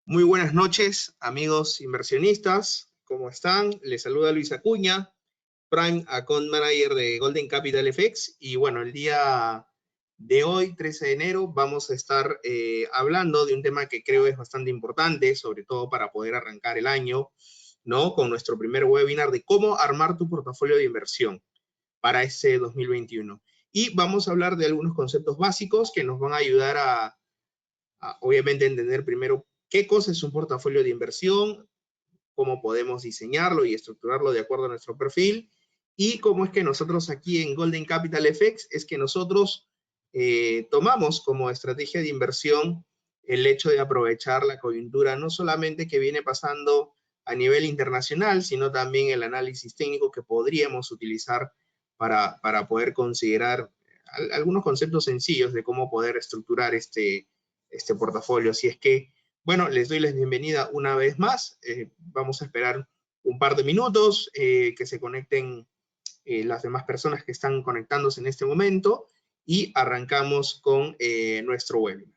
Muy buenas noches, amigos inversionistas. ¿Cómo están? Les saluda Luis Acuña, Prime Account Manager de Golden Capital FX. Y bueno, el día de hoy, 13 de enero, vamos a estar hablando de un tema que creo es bastante importante, sobre todo para poder arrancar el año, ¿no? Con nuestro primer webinar de cómo armar tu portafolio de inversión para este 2021. Y vamos a hablar de algunos conceptos básicos que nos van a ayudar a obviamente entender primero qué cosa es un portafolio de inversión, cómo podemos diseñarlo y estructurarlo de acuerdo a nuestro perfil, y cómo es que nosotros aquí en Golden Capital FX es que nosotros tomamos como estrategia de inversión el hecho de aprovechar la coyuntura no solamente que viene pasando a nivel internacional, sino también el análisis técnico que podríamos utilizar para poder considerar algunos conceptos sencillos de cómo poder estructurar este portafolio. Así es que, bueno, les doy la bienvenida una vez más. Vamos a esperar un par de minutos que se conecten las demás personas que están conectándose en este momento y arrancamos con nuestro webinar.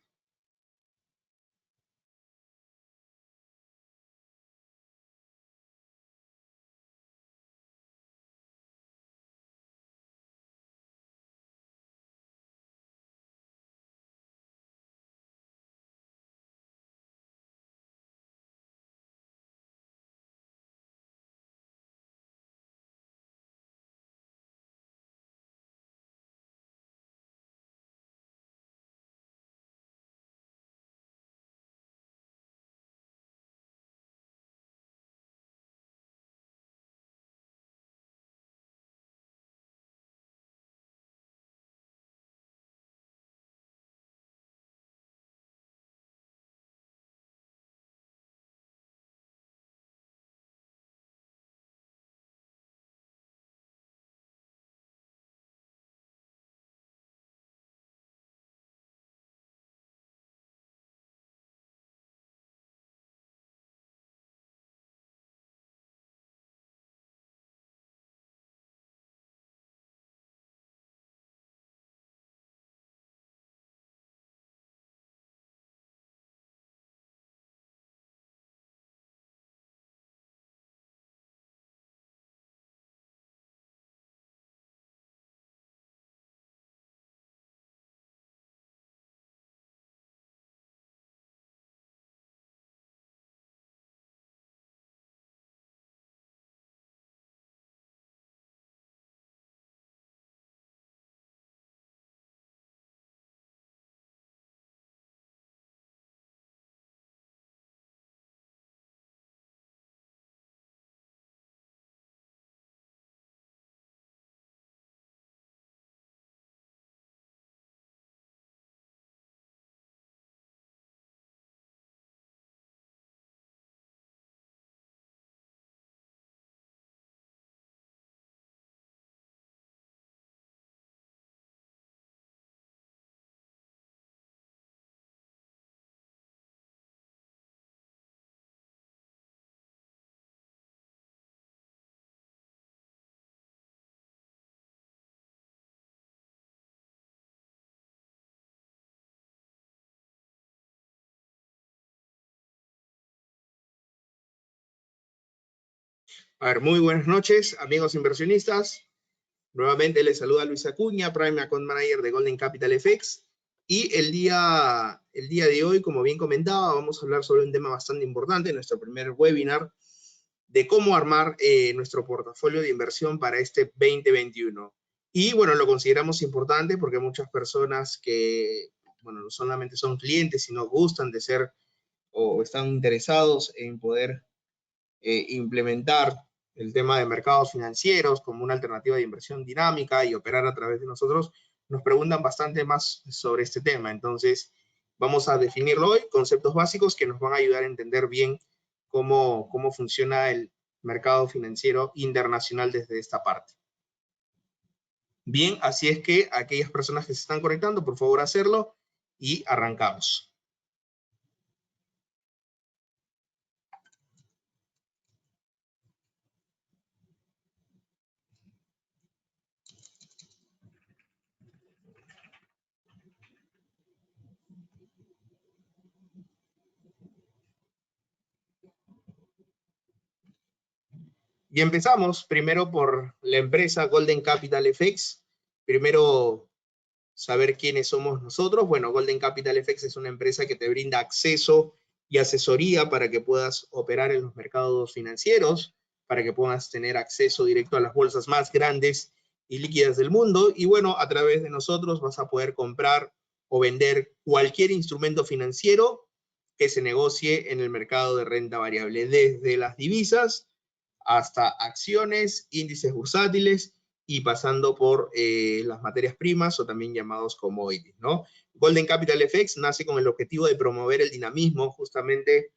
A ver, muy buenas noches, amigos inversionistas. Nuevamente les saluda Luis Acuña, Prime Account Manager de Golden Capital FX. Y el día de hoy, como bien comentaba, vamos a hablar sobre un tema bastante importante, nuestro primer webinar, de cómo armar nuestro portafolio de inversión para este 2021. Y bueno, lo consideramos importante porque muchas personas que, bueno, no solamente son clientes, sino gustan de ser o están interesados en poder implementar el tema de mercados financieros como una alternativa de inversión dinámica y operar a través de nosotros, nos preguntan bastante más sobre este tema. Entonces, vamos a definirlo hoy, conceptos básicos que nos van a ayudar a entender bien cómo funciona el mercado financiero internacional desde esta parte. Bien, así es que aquellas personas que se están conectando, por favor, hacerlo y arrancamos. Y empezamos primero por la empresa Golden Capital FX. Primero, saber quiénes somos nosotros. Bueno, Golden Capital FX es una empresa que te brinda acceso y asesoría para que puedas operar en los mercados financieros, para que puedas tener acceso directo a las bolsas más grandes y líquidas del mundo. Y bueno, a través de nosotros vas a poder comprar o vender cualquier instrumento financiero que se negocie en el mercado de renta variable, desde las divisas hasta acciones, índices bursátiles y pasando por las materias primas o también llamados commodities, ¿no? Golden Capital FX nace con el objetivo de promover el dinamismo justamente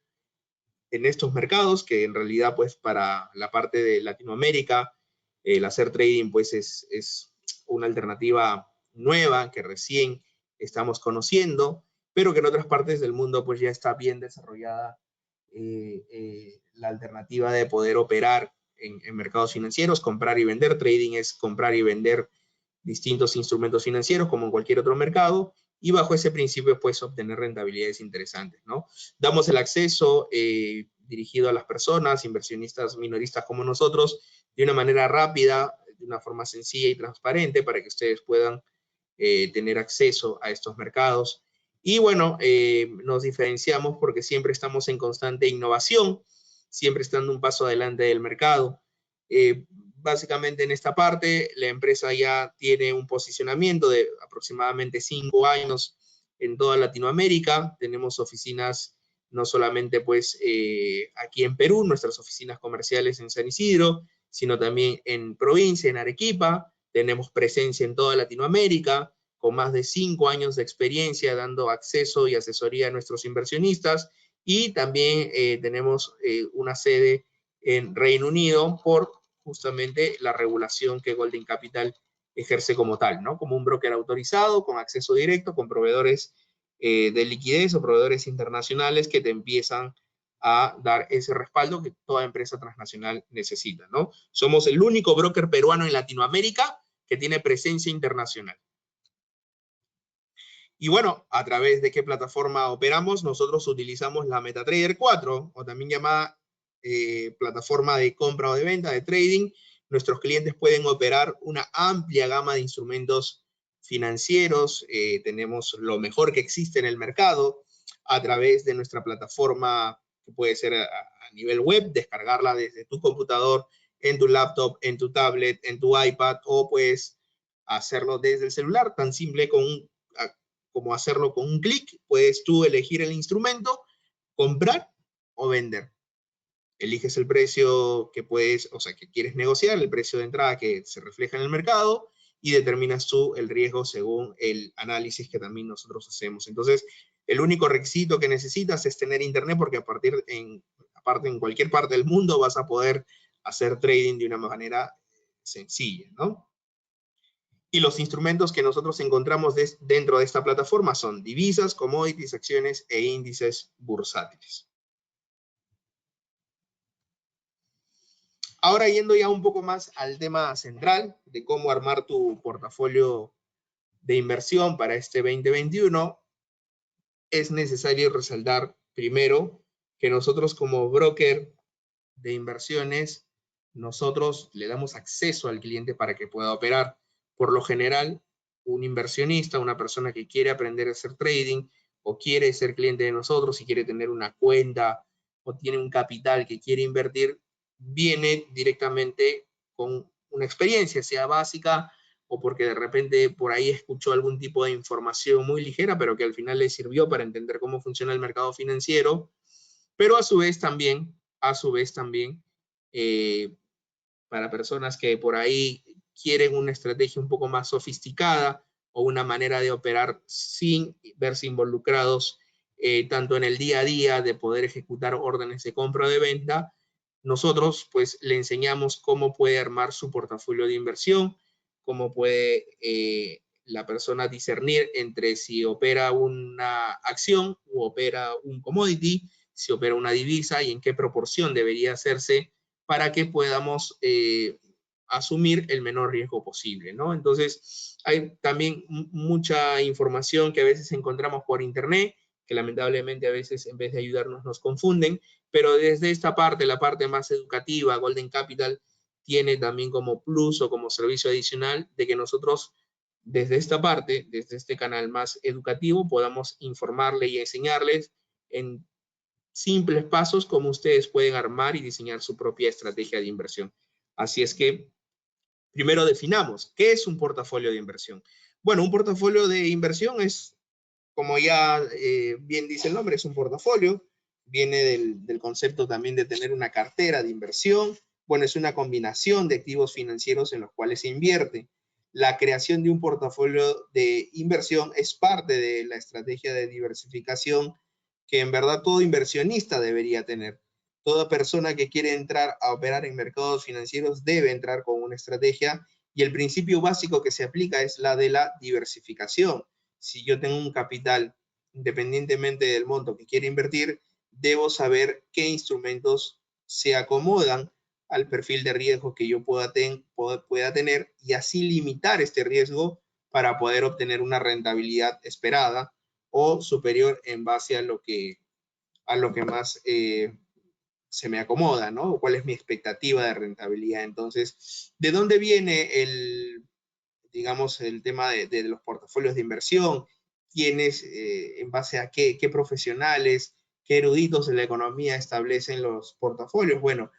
en estos mercados, que en realidad pues para la parte de Latinoamérica el hacer trading pues es una alternativa nueva que recién estamos conociendo, pero que en otras partes del mundo pues ya está bien desarrollada la alternativa de poder operar en mercados financieros, comprar y vender. Trading es comprar y vender distintos instrumentos financieros como en cualquier otro mercado y bajo ese principio pues obtener rentabilidades interesantes, ¿no? Damos el acceso dirigido a las personas, inversionistas minoristas como nosotros, de una manera rápida, de una forma sencilla y transparente para que ustedes puedan tener acceso a estos mercados. Y bueno, nos diferenciamos porque siempre estamos en constante innovación, siempre estando un paso adelante del mercado. Básicamente en esta parte, la empresa ya tiene un posicionamiento de aproximadamente 5 años en toda Latinoamérica. Tenemos oficinas no solamente pues aquí en Perú, nuestras oficinas comerciales en San Isidro, sino también en provincia, en Arequipa. Tenemos presencia en toda Latinoamérica, con más de 5 años de experiencia dando acceso y asesoría a nuestros inversionistas. Y también tenemos una sede en Reino Unido por justamente la regulación que Golden Capital ejerce como tal, ¿no? Como un broker autorizado, con acceso directo, con proveedores de liquidez o proveedores internacionales que te empiezan a dar ese respaldo que toda empresa transnacional necesita, ¿no? Somos el único broker peruano en Latinoamérica que tiene presencia internacional. Y bueno, ¿a través de qué plataforma operamos? Nosotros utilizamos la MetaTrader 4, o también llamada plataforma de compra o de venta, de trading. Nuestros clientes pueden operar una amplia gama de instrumentos financieros. Tenemos lo mejor que existe en el mercado a través de nuestra plataforma, que puede ser a nivel web, descargarla desde tu computador, en tu laptop, en tu tablet, en tu iPad, o puedes hacerlo desde el celular, tan simple como hacerlo con un clic. Puedes tú elegir el instrumento, comprar o vender. Eliges el precio que puedes, o sea, que quieres negociar, el precio de entrada que se refleja en el mercado, y determinas tú el riesgo según el análisis que también nosotros hacemos. Entonces, el único requisito que necesitas es tener internet, porque aparte en cualquier parte del mundo vas a poder hacer trading de una manera sencilla, ¿no? Y los instrumentos que nosotros encontramos dentro de esta plataforma son divisas, commodities, acciones e índices bursátiles. Ahora yendo ya un poco más al tema central de cómo armar tu portafolio de inversión para este 2021, es necesario resaltar primero que nosotros como broker de inversiones, nosotros le damos acceso al cliente para que pueda operar. Por lo general, un inversionista, una persona que quiere aprender a hacer trading o quiere ser cliente de nosotros y quiere tener una cuenta o tiene un capital que quiere invertir, viene directamente con una experiencia, sea básica o porque de repente por ahí escuchó algún tipo de información muy ligera, pero que al final le sirvió para entender cómo funciona el mercado financiero. Pero a su vez también, para personas que por ahí quieren una estrategia un poco más sofisticada o una manera de operar sin verse involucrados tanto en el día a día de poder ejecutar órdenes de compra o de venta, nosotros pues le enseñamos cómo puede armar su portafolio de inversión, cómo puede la persona discernir entre si opera una acción o opera un commodity, si opera una divisa y en qué proporción debería hacerse para que podamos asumir el menor riesgo posible, ¿no? Entonces, hay también mucha información que a veces encontramos por internet, que lamentablemente a veces en vez de ayudarnos nos confunden, pero desde esta parte, la parte más educativa, Golden Capital tiene también como plus o como servicio adicional de que nosotros desde esta parte, desde este canal más educativo, podamos informarle y enseñarles en simples pasos cómo ustedes pueden armar y diseñar su propia estrategia de inversión. Así es que primero definamos, ¿qué es un portafolio de inversión? Bueno, un portafolio de inversión es, como ya bien dice el nombre, es un portafolio, viene del concepto también de tener una cartera de inversión. Bueno, es una combinación de activos financieros en los cuales se invierte. La creación de un portafolio de inversión es parte de la estrategia de diversificación que en verdad todo inversionista debería tener. Toda persona que quiere entrar a operar en mercados financieros debe entrar con una estrategia y el principio básico que se aplica es la de la diversificación. Si yo tengo un capital, independientemente del monto que quiera invertir, debo saber qué instrumentos se acomodan al perfil de riesgo que yo pueda tener y así limitar este riesgo para poder obtener una rentabilidad esperada o superior en base a lo que más se me acomoda, ¿no? ¿Cuál es mi expectativa de rentabilidad? Entonces, ¿de dónde viene digamos, el tema de los portafolios de inversión? ¿Quiénes, en base a qué profesionales, qué eruditos de la economía establecen los portafolios? Bueno,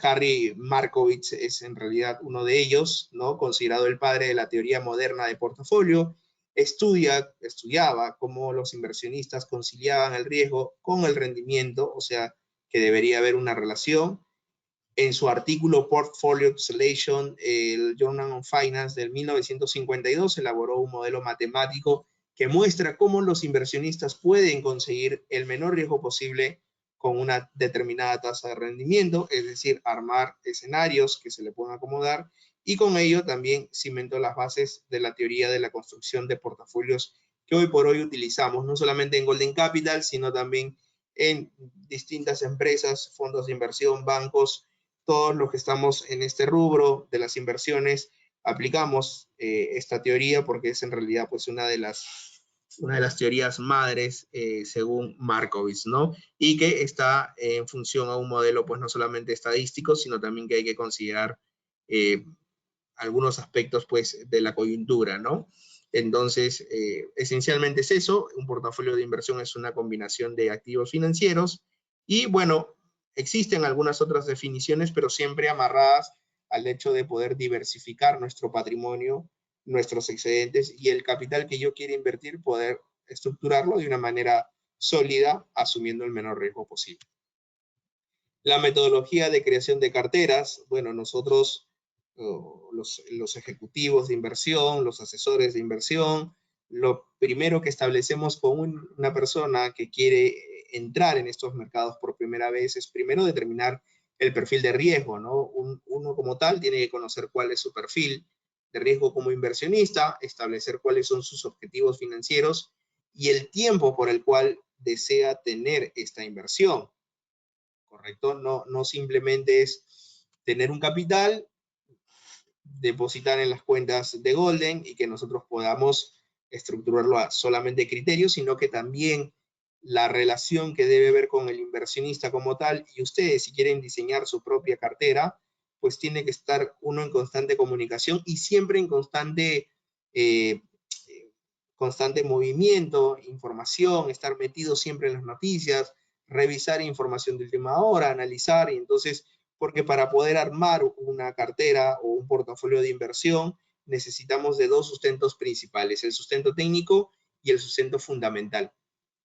Harry Markowitz es en realidad uno de ellos, ¿no? Considerado el padre de la teoría moderna de portafolio. Estudiaba cómo los inversionistas conciliaban el riesgo con el rendimiento, o sea, que debería haber una relación. En su artículo Portfolio Oscillation, el Journal of Finance del 1952 elaboró un modelo matemático que muestra cómo los inversionistas pueden conseguir el menor riesgo posible con una determinada tasa de rendimiento, es decir, armar escenarios que se le puedan acomodar, y con ello también cimentó las bases de la teoría de la construcción de portafolios que hoy por hoy utilizamos, no solamente en Golden Capital, sino también en distintas empresas, fondos de inversión, bancos. Todos los que estamos en este rubro de las inversiones aplicamos esta teoría porque es en realidad pues una de las teorías madres según Markowitz, ¿no? Y que está en función a un modelo pues no solamente estadístico, sino también que hay que considerar algunos aspectos pues de la coyuntura, ¿no? Entonces, esencialmente es eso, un portafolio de inversión es una combinación de activos financieros y bueno, existen algunas otras definiciones, pero siempre amarradas al hecho de poder diversificar nuestro patrimonio, nuestros excedentes y el capital que yo quiera invertir, poder estructurarlo de una manera sólida, asumiendo el menor riesgo posible. La metodología de creación de carteras, bueno, nosotros, los ejecutivos de inversión, los asesores de inversión, lo primero que establecemos con una persona que quiere entrar en estos mercados por primera vez es primero determinar el perfil de riesgo, ¿no? Uno como tal tiene que conocer cuál es su perfil de riesgo como inversionista, establecer cuáles son sus objetivos financieros y el tiempo por el cual desea tener esta inversión. ¿Correcto? No simplemente es tener un capital, depositar en las cuentas de Golden y que nosotros podamos estructurarlo a solamente criterios, sino que también la relación que debe ver con el inversionista como tal y ustedes si quieren diseñar su propia cartera, pues tiene que estar uno en constante comunicación y siempre en constante movimiento, información, estar metido siempre en las noticias, revisar información de última hora, analizar, y entonces, porque para poder armar una cartera o un portafolio de inversión, necesitamos de dos sustentos principales, el sustento técnico y el sustento fundamental.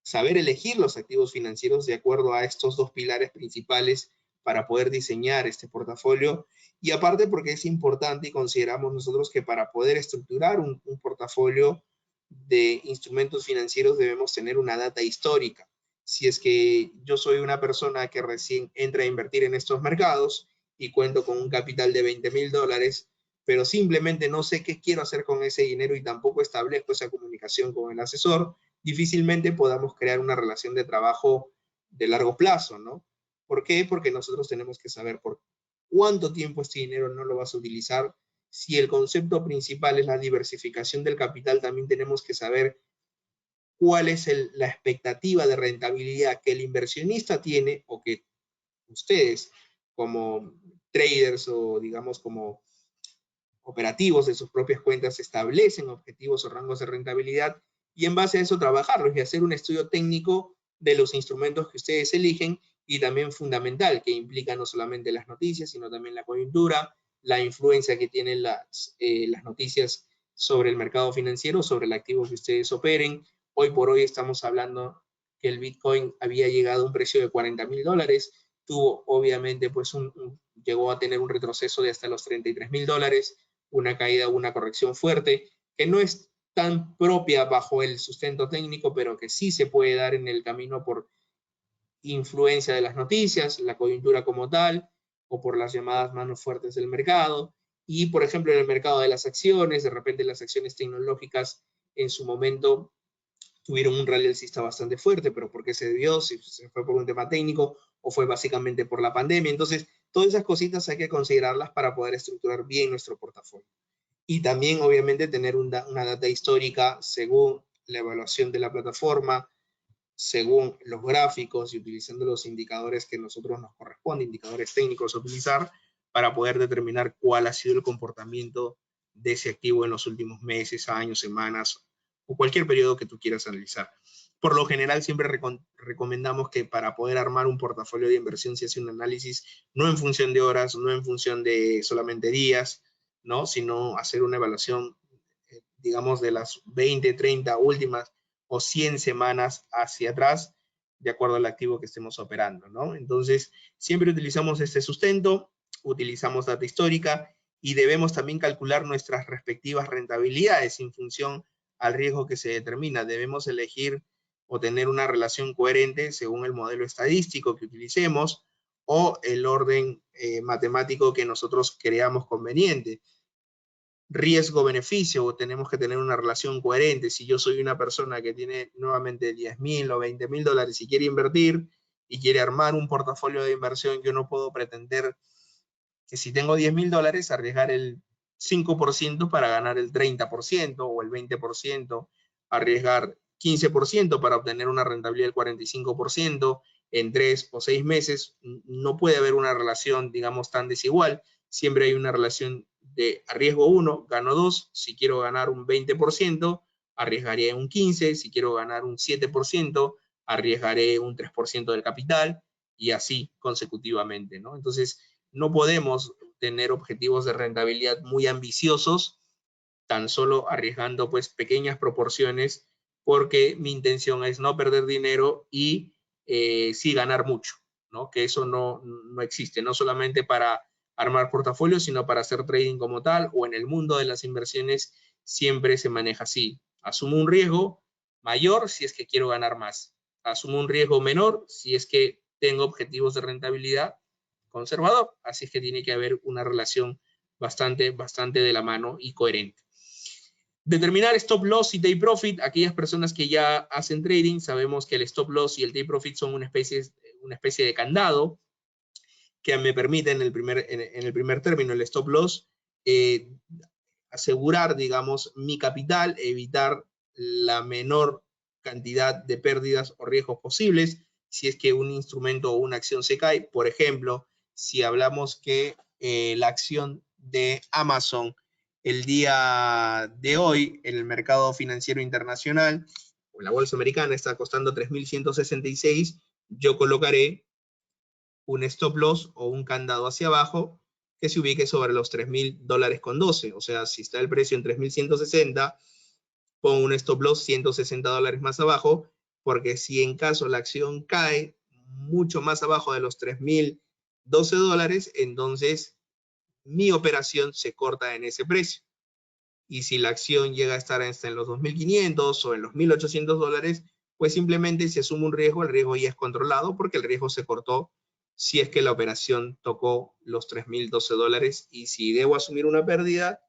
saber elegir los activos financieros de acuerdo a estos dos pilares principales para poder diseñar este portafolio. Y aparte porque es importante y consideramos nosotros que para poder estructurar un portafolio de instrumentos financieros debemos tener una data histórica. Si es que yo soy una persona que recién entra a invertir en estos mercados y cuento con un capital de $20,000, pero simplemente no sé qué quiero hacer con ese dinero y tampoco establezco esa comunicación con el asesor, difícilmente podamos crear una relación de trabajo de largo plazo, ¿no? ¿Por qué? Porque nosotros tenemos que saber por cuánto tiempo este dinero no lo vas a utilizar. Si el concepto principal es la diversificación del capital, también tenemos que saber cuál es la expectativa de rentabilidad que el inversionista tiene o que ustedes como traders o digamos como operativos de sus propias cuentas establecen objetivos o rangos de rentabilidad y en base a eso trabajarlos y hacer un estudio técnico de los instrumentos que ustedes eligen y también fundamental, que implica no solamente las noticias, sino también la coyuntura, la influencia que tienen las noticias sobre el mercado financiero, sobre el activo que ustedes operen. Hoy por hoy estamos hablando que el Bitcoin había llegado a un precio de $40,000, tuvo obviamente pues llegó a tener un retroceso de hasta los $33,000, una caída, una corrección fuerte, que no es tan propia bajo el sustento técnico, pero que sí se puede dar en el camino por influencia de las noticias, la coyuntura como tal, o por las llamadas manos fuertes del mercado. Y, por ejemplo, en el mercado de las acciones, de repente las acciones tecnológicas en su momento tuvieron un rally alcista bastante fuerte, pero ¿por qué se debió? Si se fue por un tema técnico o fue básicamente por la pandemia. Entonces, todas esas cositas hay que considerarlas para poder estructurar bien nuestro portafolio. Y también, obviamente, tener una data histórica según la evaluación de la plataforma, según los gráficos y utilizando los indicadores que a nosotros nos corresponden, indicadores técnicos a utilizar para poder determinar cuál ha sido el comportamiento de ese activo en los últimos meses, años, semanas o cualquier periodo que tú quieras analizar. Por lo general, siempre recomendamos que para poder armar un portafolio de inversión se hace un análisis no en función de horas, no en función de solamente días, ¿no? Sino hacer una evaluación, digamos, de las 20, 30 últimas o 100 semanas hacia atrás, de acuerdo al activo que estemos operando, ¿no? Entonces, siempre utilizamos este sustento, utilizamos data histórica y debemos también calcular nuestras respectivas rentabilidades en función al riesgo que se determina. Debemos elegir o tener una relación coherente según el modelo estadístico que utilicemos o el orden matemático que nosotros creamos conveniente. Riesgo-beneficio, tenemos que tener una relación coherente. Si yo soy una persona que tiene nuevamente 10,000 o 20,000 dólares y quiere invertir y quiere armar un portafolio de inversión, yo no puedo pretender que si tengo 10,000 dólares arriesgar el 5% para ganar el 30% o el 20%, arriesgar 15% para obtener una rentabilidad del 45% en 3 o 6 meses. No puede haber una relación, digamos, tan desigual. Siempre hay una relación de arriesgo 1, gano 2. Si quiero ganar un 20%, arriesgaré un 15%. Si quiero ganar un 7%, arriesgaré un 3% del capital y así consecutivamente, ¿no? Entonces, no podemos tener objetivos de rentabilidad muy ambiciosos, tan solo arriesgando pues pequeñas proporciones, porque mi intención es no perder dinero y sí ganar mucho, ¿no? Que eso no existe, no solamente para armar portafolios, sino para hacer trading como tal, o en el mundo de las inversiones siempre se maneja así. Asumo un riesgo mayor si es que quiero ganar más. Asumo un riesgo menor si es que tengo objetivos de rentabilidad conservador. Así es que tiene que haber una relación bastante de la mano y coherente. Determinar stop loss y take profit. Aquellas personas que ya hacen trading, sabemos que el stop loss y el take profit son una especie de candado que me permite en el primer término, el stop loss, asegurar, digamos, mi capital, evitar la menor cantidad de pérdidas o riesgos posibles si es que un instrumento o una acción se cae. Por ejemplo, si hablamos que la acción de Amazon el día de hoy en el mercado financiero internacional o en la bolsa americana está costando 3.166, yo colocaré un stop loss o un candado hacia abajo que se ubique sobre los $3,000.12. O sea, si está el precio en 3.160, pongo un stop loss $160 más abajo porque si en caso la acción cae mucho más abajo de los $3.012, entonces mi operación se corta en ese precio. Y si la acción llega a estar hasta en los 2.500 o en los $1.800, pues simplemente se asume un riesgo, el riesgo ya es controlado porque el riesgo se cortó si es que la operación tocó los $3.012, y si debo asumir una pérdida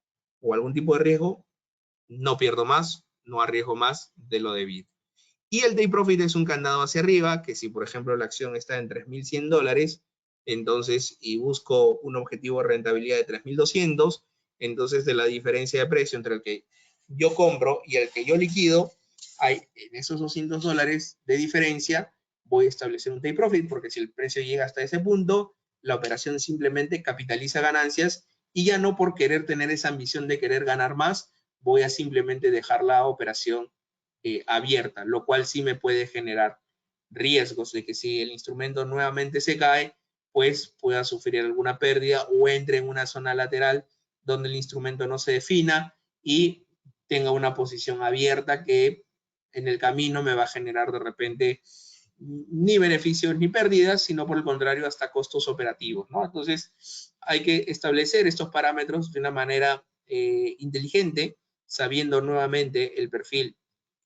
o algún tipo de riesgo, no pierdo más, no arriesgo más de lo debido. Y el take profit es un candado hacia arriba, que si por ejemplo la acción está en $3.100, entonces, y busco un objetivo de rentabilidad de 3.200, entonces de la diferencia de precio entre el que yo compro y el que yo liquido, hay en esos $200 de diferencia, voy a establecer un take profit, porque si el precio llega hasta ese punto, la operación simplemente capitaliza ganancias, y ya no por querer tener esa ambición de querer ganar más, voy a simplemente dejar la operación abierta, lo cual sí me puede generar riesgos de que si el instrumento nuevamente se cae, pues pueda sufrir alguna pérdida o entre en una zona lateral donde el instrumento no se defina y tenga una posición abierta que en el camino me va a generar de repente ni beneficios ni pérdidas, sino por el contrario hasta costos operativos, ¿no? Entonces hay que establecer estos parámetros de una manera inteligente, sabiendo nuevamente el perfil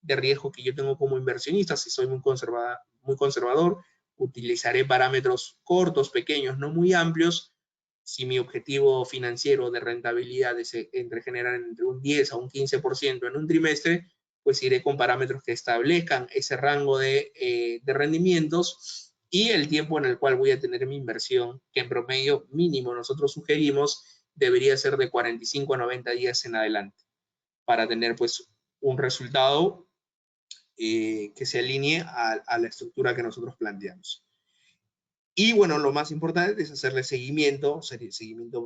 de riesgo que yo tengo como inversionista. Si soy muy conservador, utilizaré parámetros cortos, pequeños, no muy amplios. Si mi objetivo financiero de rentabilidad es generar entre un 10 a un 15% en un trimestre, pues iré con parámetros que establezcan ese rango de rendimientos y el tiempo en el cual voy a tener mi inversión, que en promedio mínimo nosotros sugerimos debería ser de 45 a 90 días en adelante, para tener pues un resultado que se alinee a la estructura que nosotros planteamos. Y bueno, lo más importante es hacerle seguimiento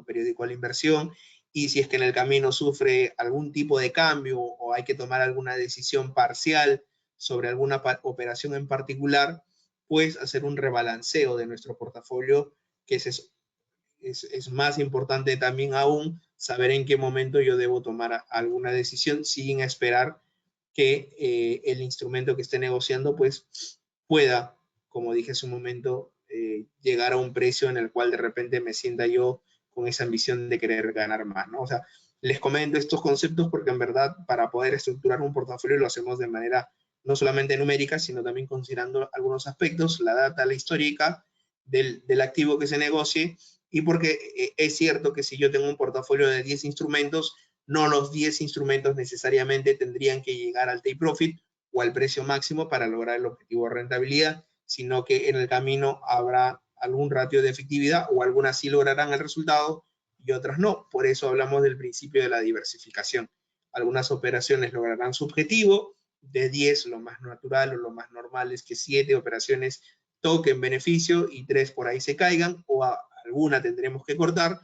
periódico a la inversión, y si es que en el camino sufre algún tipo de cambio o hay que tomar alguna decisión parcial sobre alguna operación en particular, pues hacer un rebalanceo de nuestro portafolio, que es más importante también aún, saber en qué momento yo debo tomar alguna decisión sin esperar que el instrumento que esté negociando pues pueda, como dije hace un momento, llegar a un precio en el cual de repente me sienta yo con esa ambición de querer ganar más, ¿no? O sea, les comento estos conceptos porque en verdad para poder estructurar un portafolio lo hacemos de manera no solamente numérica, sino también considerando algunos aspectos, la data, la histórica del activo que se negocie, y porque es cierto que si yo tengo un portafolio de 10 instrumentos, no los 10 instrumentos necesariamente tendrían que llegar al take profit o al precio máximo para lograr el objetivo de rentabilidad, sino que en el camino habrá algún ratio de efectividad, o algunas sí lograrán el resultado y otras no. Por eso hablamos del principio de la diversificación. Algunas operaciones lograrán su objetivo, de 10 lo más natural o lo más normal es que 7 operaciones toquen beneficio y 3 por ahí se caigan, o alguna tendremos que cortar,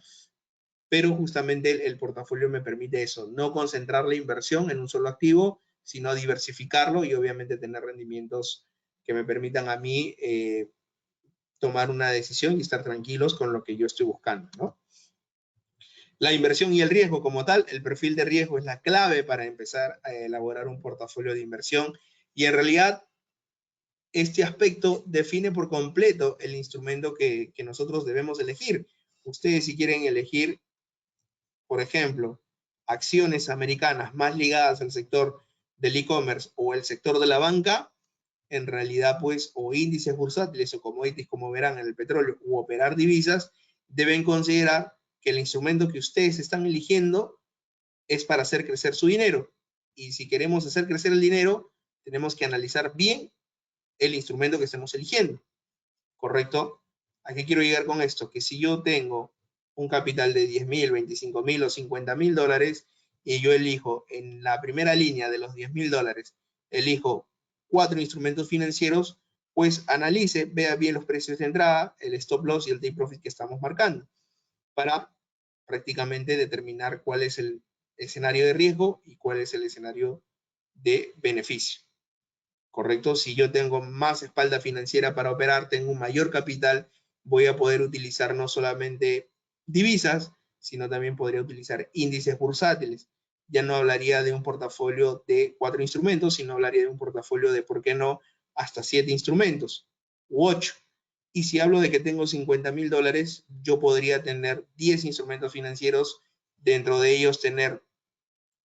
pero justamente el portafolio me permite eso, no concentrar la inversión en un solo activo, sino diversificarlo y obviamente tener rendimientos que me permitan a mí tomar una decisión y estar tranquilos con lo que yo estoy buscando, ¿no? La inversión y el riesgo como tal, el perfil de riesgo es la clave para empezar a elaborar un portafolio de inversión, y en realidad este aspecto define por completo el instrumento que nosotros debemos elegir. Ustedes, si quieren elegir, por ejemplo, acciones americanas más ligadas al sector del e-commerce o el sector de la banca, en realidad pues, o índices bursátiles o commodities como verán en el petróleo, u operar divisas, deben considerar que el instrumento que ustedes están eligiendo es para hacer crecer su dinero. Y si queremos hacer crecer el dinero, tenemos que analizar bien el instrumento que estemos eligiendo, ¿correcto? ¿A qué quiero llegar con esto? Que si yo tengo un capital de 10.000, 25.000 o 50.000 dólares, y yo elijo en la primera línea de los 10.000 dólares, elijo 4 instrumentos financieros, pues analice, vea bien los precios de entrada, el stop loss y el take profit que estamos marcando, para prácticamente determinar cuál es el escenario de riesgo y cuál es el escenario de beneficio. ¿Correcto? Si yo tengo más espalda financiera para operar, tengo un mayor capital, voy a poder utilizar no solamente divisas, sino también podría utilizar índices bursátiles. Ya no hablaría de un portafolio de 4 instrumentos, sino hablaría de un portafolio de, ¿por qué no?, hasta 7 instrumentos u 8. Y si hablo de que tengo $50,000, yo podría tener 10 instrumentos financieros, dentro de ellos tener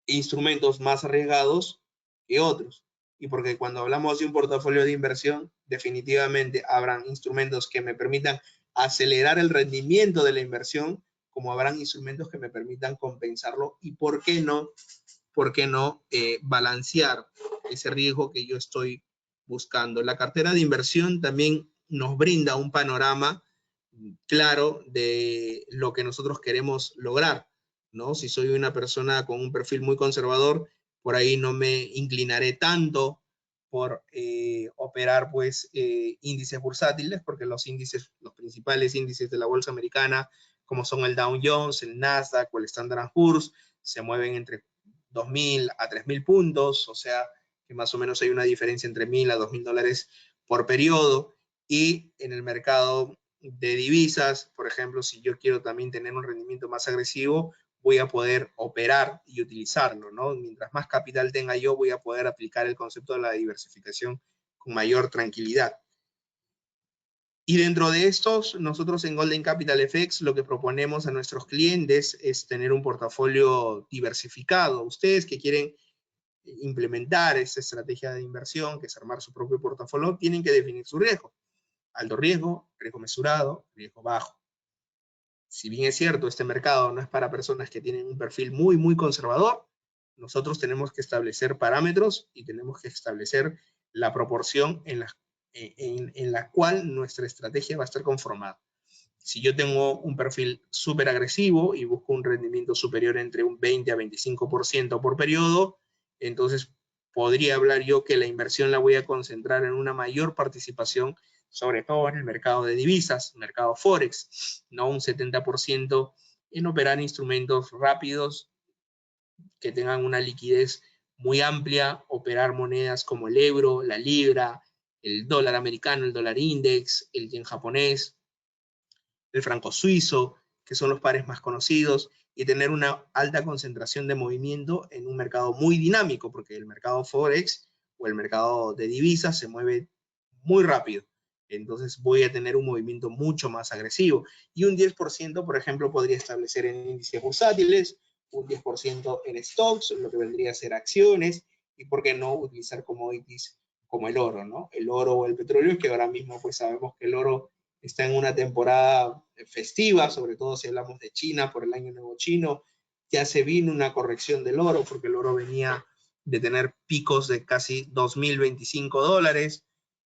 instrumentos más arriesgados que otros. Y porque cuando hablamos de un portafolio de inversión, definitivamente habrán instrumentos que me permitan acelerar el rendimiento de la inversión, como habrán instrumentos que me permitan compensarlo y, ¿por qué no balancear ese riesgo que yo estoy buscando? La cartera de inversión también nos brinda un panorama claro de lo que nosotros queremos lograr, ¿no? Si soy una persona con un perfil muy conservador, por ahí no me inclinaré tanto por operar pues índices bursátiles, porque los principales índices de la bolsa americana, como son el Dow Jones, el Nasdaq o el Standard & Poor's, se mueven entre 2.000 a 3.000 puntos, o sea que más o menos hay una diferencia entre $1.000 a $2.000 por periodo. Y en el mercado de divisas, por ejemplo, si yo quiero también tener un rendimiento más agresivo, voy a poder operar y utilizarlo, ¿no? Mientras más capital tenga yo, voy a poder aplicar el concepto de la diversificación con mayor tranquilidad. Y dentro de estos, nosotros en Golden Capital FX lo que proponemos a nuestros clientes es tener un portafolio diversificado. Ustedes que quieren implementar esta estrategia de inversión, que es armar su propio portafolio, tienen que definir su riesgo. Alto riesgo, riesgo mesurado, riesgo bajo. Si bien es cierto, este mercado no es para personas que tienen un perfil muy, muy conservador, nosotros tenemos que establecer parámetros y tenemos que establecer la proporción en la cual nuestra estrategia va a estar conformada. Si yo tengo un perfil súper agresivo y busco un rendimiento superior entre un 20 a 25% por periodo, entonces podría hablar yo que la inversión la voy a concentrar en una mayor participación, sobre todo en el mercado de divisas, mercado Forex, no un 70% en operar instrumentos rápidos que tengan una liquidez muy amplia, operar monedas como el euro, la libra, el dólar americano, el dólar index, el yen japonés, el franco suizo, que son los pares más conocidos, y tener una alta concentración de movimiento en un mercado muy dinámico, porque el mercado Forex o el mercado de divisas se mueve muy rápido. Entonces voy a tener un movimiento mucho más agresivo. Y un 10%, por ejemplo, podría establecer en índices bursátiles, un 10% en stocks, lo que vendría a ser acciones, y por qué no utilizar commodities como el oro, ¿no? El oro o el petróleo, que ahora mismo pues sabemos que el oro está en una temporada festiva, sobre todo si hablamos de China por el año nuevo chino. Ya se vino una corrección del oro, porque el oro venía de tener picos de casi $2.025,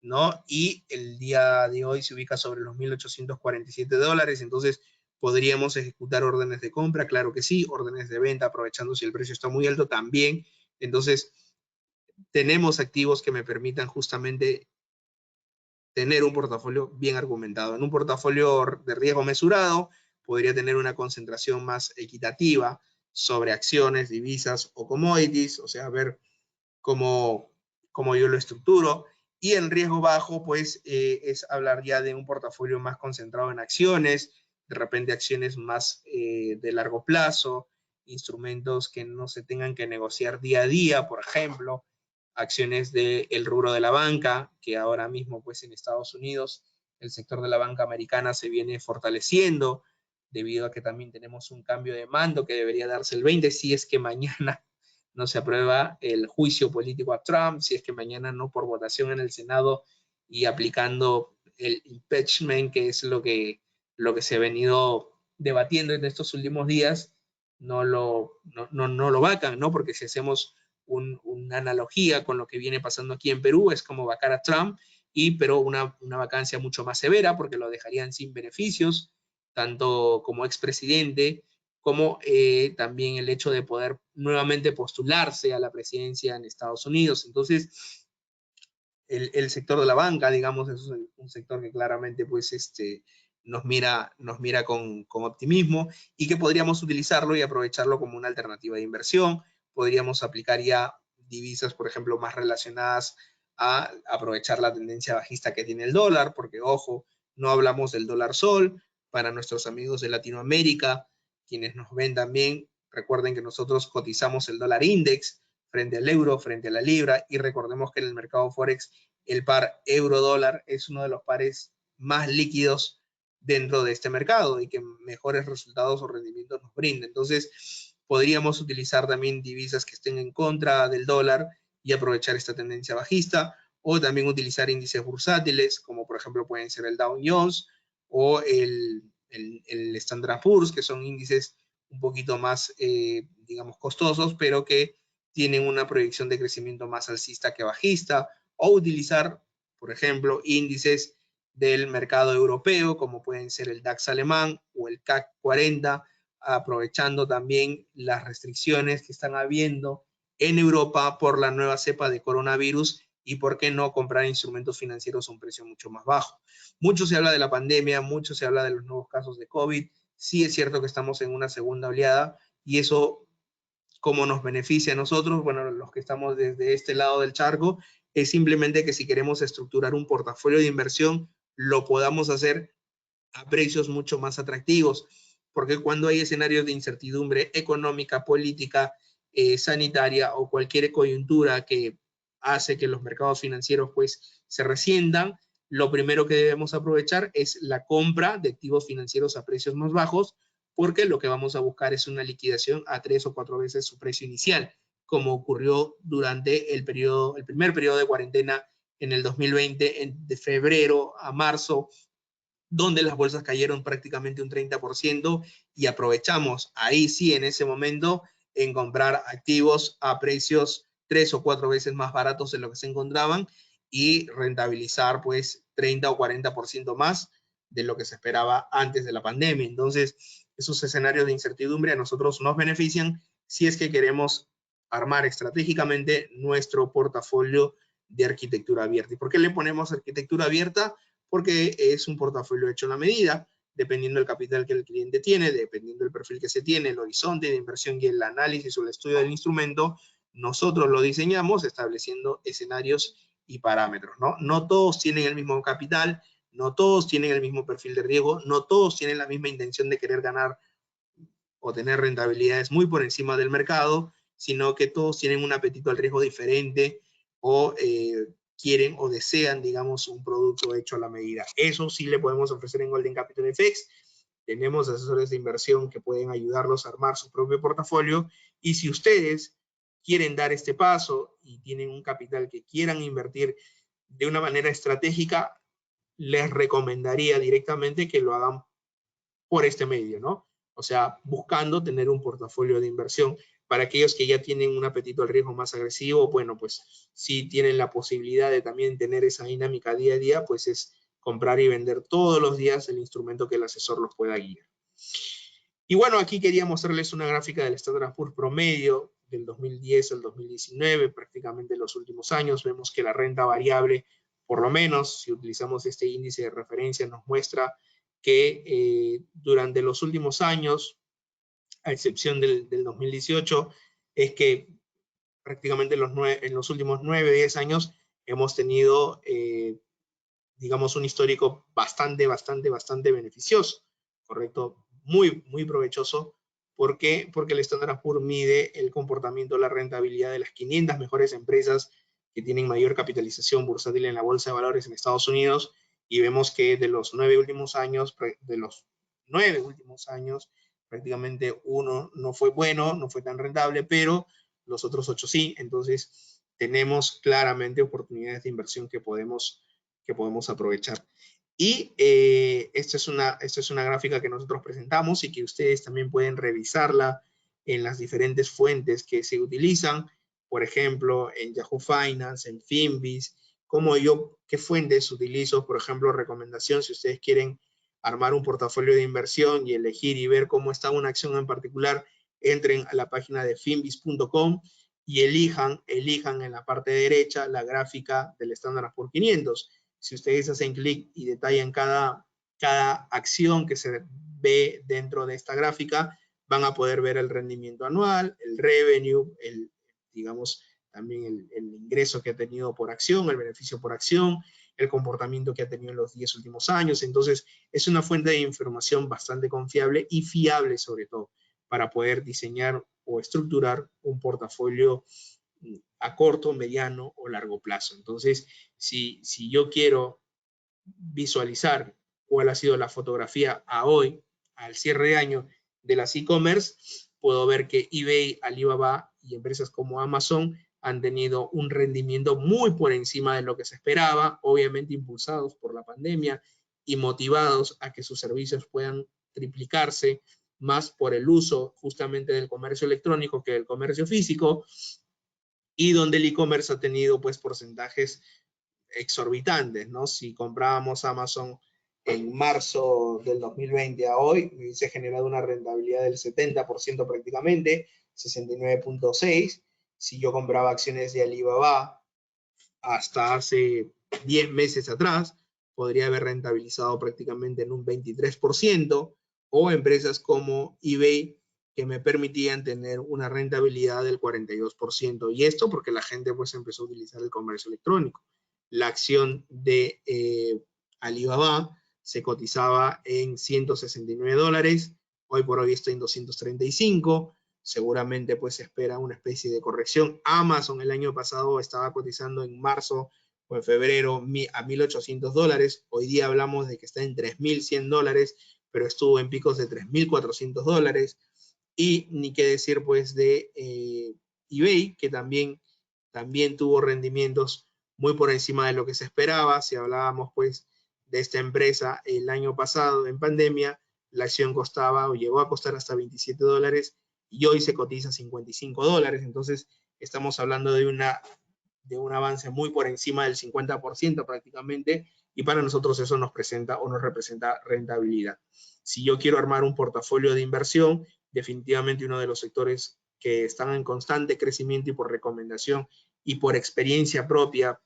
¿no? Y el día de hoy se ubica sobre los $1.847, entonces podríamos ejecutar órdenes de compra, claro que sí, órdenes de venta, aprovechando si el precio está muy alto también. Entonces, tenemos activos que me permitan justamente tener un portafolio bien argumentado. En un portafolio de riesgo mesurado, podría tener una concentración más equitativa sobre acciones, divisas o commodities, o sea, ver cómo yo lo estructuro. Y en riesgo bajo, pues, es hablar ya de un portafolio más concentrado en acciones, de repente acciones más de largo plazo, instrumentos que no se tengan que negociar día a día, por ejemplo, acciones del rubro de la banca, que ahora mismo pues en Estados Unidos el sector de la banca americana se viene fortaleciendo, debido a que también tenemos un cambio de mando que debería darse el 20, si es que mañana no se aprueba el juicio político a Trump, si es que mañana no por votación en el Senado y aplicando el impeachment, que es lo que se ha venido debatiendo en estos últimos días, no lo vacan, ¿no? Porque si hacemos una analogía con lo que viene pasando aquí en Perú, es como vacar a Trump, pero una vacancia mucho más severa, porque lo dejarían sin beneficios, tanto como expresidente, como también el hecho de poder nuevamente postularse a la presidencia en Estados Unidos. Entonces, el sector de la banca, digamos, es un sector que claramente pues, nos mira con optimismo, y que podríamos utilizarlo y aprovecharlo como una alternativa de inversión. Podríamos aplicar ya divisas, por ejemplo, más relacionadas a aprovechar la tendencia bajista que tiene el dólar, porque, ojo, no hablamos del dólar sol. Para nuestros amigos de Latinoamérica, quienes nos ven también, recuerden que nosotros cotizamos el dólar index, frente al euro, frente a la libra, y recordemos que en el mercado Forex el par euro-dólar es uno de los pares más líquidos dentro de este mercado y que mejores resultados o rendimientos nos brinda. Entonces, podríamos utilizar también divisas que estén en contra del dólar y aprovechar esta tendencia bajista, o también utilizar índices bursátiles, como por ejemplo pueden ser el Dow Jones o el Standard & Poor's, que son índices un poquito más, digamos, costosos, pero que tienen una proyección de crecimiento más alcista que bajista, o utilizar, por ejemplo, índices del mercado europeo, como pueden ser el DAX alemán o el CAC 40, aprovechando también las restricciones que están habiendo en Europa por la nueva cepa de coronavirus y por qué no comprar instrumentos financieros a un precio mucho más bajo. Mucho se habla de la pandemia, mucho se habla de los nuevos casos de COVID. Sí es cierto que estamos en una segunda oleada y eso, ¿cómo nos beneficia a nosotros? Bueno, los que estamos desde este lado del charco, es simplemente que si queremos estructurar un portafolio de inversión, lo podamos hacer a precios mucho más atractivos, porque cuando hay escenarios de incertidumbre económica, política, sanitaria o cualquier coyuntura que hace que los mercados financieros pues se resientan, lo primero que debemos aprovechar es la compra de activos financieros a precios más bajos, porque lo que vamos a buscar es una liquidación a 3 o 4 veces su precio inicial, como ocurrió durante el primer periodo de cuarentena en el 2020, de febrero a marzo, donde las bolsas cayeron prácticamente un 30% y aprovechamos ahí sí en ese momento en comprar activos a precios 3 o 4 veces más baratos de lo que se encontraban y rentabilizar pues 30 o 40% más de lo que se esperaba antes de la pandemia. Entonces, esos escenarios de incertidumbre a nosotros nos benefician si es que queremos armar estratégicamente nuestro portafolio de arquitectura abierta. ¿Y por qué le ponemos arquitectura abierta? Porque es un portafolio hecho a la medida, dependiendo del capital que el cliente tiene, dependiendo del perfil que se tiene, el horizonte de inversión y el análisis o el estudio del instrumento, nosotros lo diseñamos estableciendo escenarios y parámetros, ¿no? No todos tienen el mismo capital, no todos tienen el mismo perfil de riesgo, no todos tienen la misma intención de querer ganar o tener rentabilidades muy por encima del mercado, sino que todos tienen un apetito al riesgo diferente o quieren o desean, digamos, un producto hecho a la medida. Eso sí le podemos ofrecer en Golden Capital FX. Tenemos asesores de inversión que pueden ayudarlos a armar su propio portafolio, y si ustedes quieren dar este paso y tienen un capital que quieran invertir de una manera estratégica, les recomendaría directamente que lo hagan por este medio, ¿no? O sea, buscando tener un portafolio de inversión. Para aquellos que ya tienen un apetito al riesgo más agresivo, bueno, pues si tienen la posibilidad de también tener esa dinámica día a día, pues es comprar y vender todos los días el instrumento que el asesor los pueda guiar. Y bueno, aquí quería mostrarles una gráfica del Standard & Poor's promedio del 2010 al 2019, prácticamente en los últimos años. Vemos que la renta variable, por lo menos si utilizamos este índice de referencia, nos muestra que durante los últimos años, a excepción del 2018, es que prácticamente en los últimos 9 o 10 años hemos tenido, digamos, un histórico bastante beneficioso, ¿correcto? Muy provechoso. ¿Por qué? Porque el Standard & Poor's mide el comportamiento, la rentabilidad de las 500 mejores empresas que tienen mayor capitalización bursátil en la bolsa de valores en Estados Unidos, y vemos que de los 9 últimos años, prácticamente uno no fue bueno, no fue tan rentable, pero los otros 8 sí. Entonces, tenemos claramente oportunidades de inversión que podemos aprovechar. Y esta es una gráfica que nosotros presentamos y que ustedes también pueden revisarla en las diferentes fuentes que se utilizan, por ejemplo, en Yahoo Finance, en Finviz, qué fuentes utilizo, por ejemplo, recomendación, si ustedes quieren armar un portafolio de inversión y elegir y ver cómo está una acción en particular, entren a la página de finviz.com y elijan en la parte derecha la gráfica del Standard & Poor's 500. Si ustedes hacen clic y detallan cada acción que se ve dentro de esta gráfica, van a poder ver el rendimiento anual, el revenue, digamos, también el ingreso que ha tenido por acción, el beneficio por acción, el comportamiento que ha tenido en los 10 últimos años. Entonces, es una fuente de información bastante confiable y fiable, sobre todo, para poder diseñar o estructurar un portafolio a corto, mediano o largo plazo. Entonces, si yo quiero visualizar cuál ha sido la fotografía a hoy, al cierre de año de las e-commerce, puedo ver que eBay, Alibaba y empresas como Amazon han tenido un rendimiento muy por encima de lo que se esperaba, obviamente impulsados por la pandemia y motivados a que sus servicios puedan triplicarse más por el uso justamente del comercio electrónico que del comercio físico, y donde el e-commerce ha tenido pues porcentajes exorbitantes, ¿no? Si comprábamos Amazon en marzo del 2020 a hoy, me hubiese generado una rentabilidad del 70% prácticamente, 69.6. Si yo compraba acciones de Alibaba hasta hace 10 meses atrás, podría haber rentabilizado prácticamente en un 23%, o empresas como eBay, que me permitían tener una rentabilidad del 42%. Y esto porque la gente pues empezó a utilizar el comercio electrónico. La acción de Alibaba se cotizaba en $169, hoy por hoy está en 235, seguramente pues se espera una especie de corrección. Amazon el año pasado estaba cotizando en marzo o en febrero a $1.800, hoy día hablamos de que está en $3.100, pero estuvo en picos de $3.400, y ni qué decir pues de eBay, que también tuvo rendimientos muy por encima de lo que se esperaba. Si hablábamos pues de esta empresa el año pasado en pandemia, la acción costaba o llegó a costar hasta $27 y hoy se cotiza $55. Entonces estamos hablando de un avance muy por encima del 50% prácticamente, y para nosotros eso nos presenta o nos representa rentabilidad. Si yo quiero armar un portafolio de inversión, definitivamente uno de los sectores que están en constante crecimiento y por recomendación y por experiencia propia,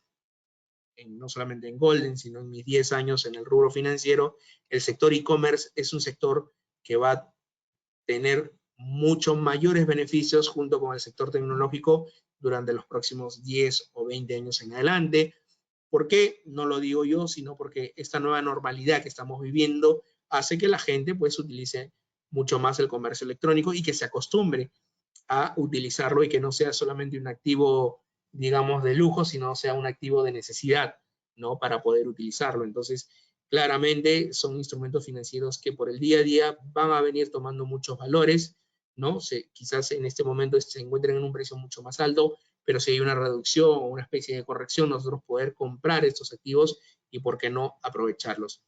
no solamente en Golden, sino en mis 10 años en el rubro financiero, el sector e-commerce es un sector que va a tener muchos mayores beneficios junto con el sector tecnológico durante los próximos 10 o 20 años en adelante. ¿Por qué? No lo digo yo, sino porque esta nueva normalidad que estamos viviendo hace que la gente pues utilice mucho más el comercio electrónico y que se acostumbre a utilizarlo y que no sea solamente un activo, digamos, de lujo, sino sea un activo de necesidad, ¿no? Para poder utilizarlo. Entonces, claramente son instrumentos financieros que por el día a día van a venir tomando muchos valores, ¿no? Quizás en este momento se encuentren en un precio mucho más alto, pero si hay una reducción o una especie de corrección, nosotros poder comprar estos activos y, ¿por qué no, aprovecharlos?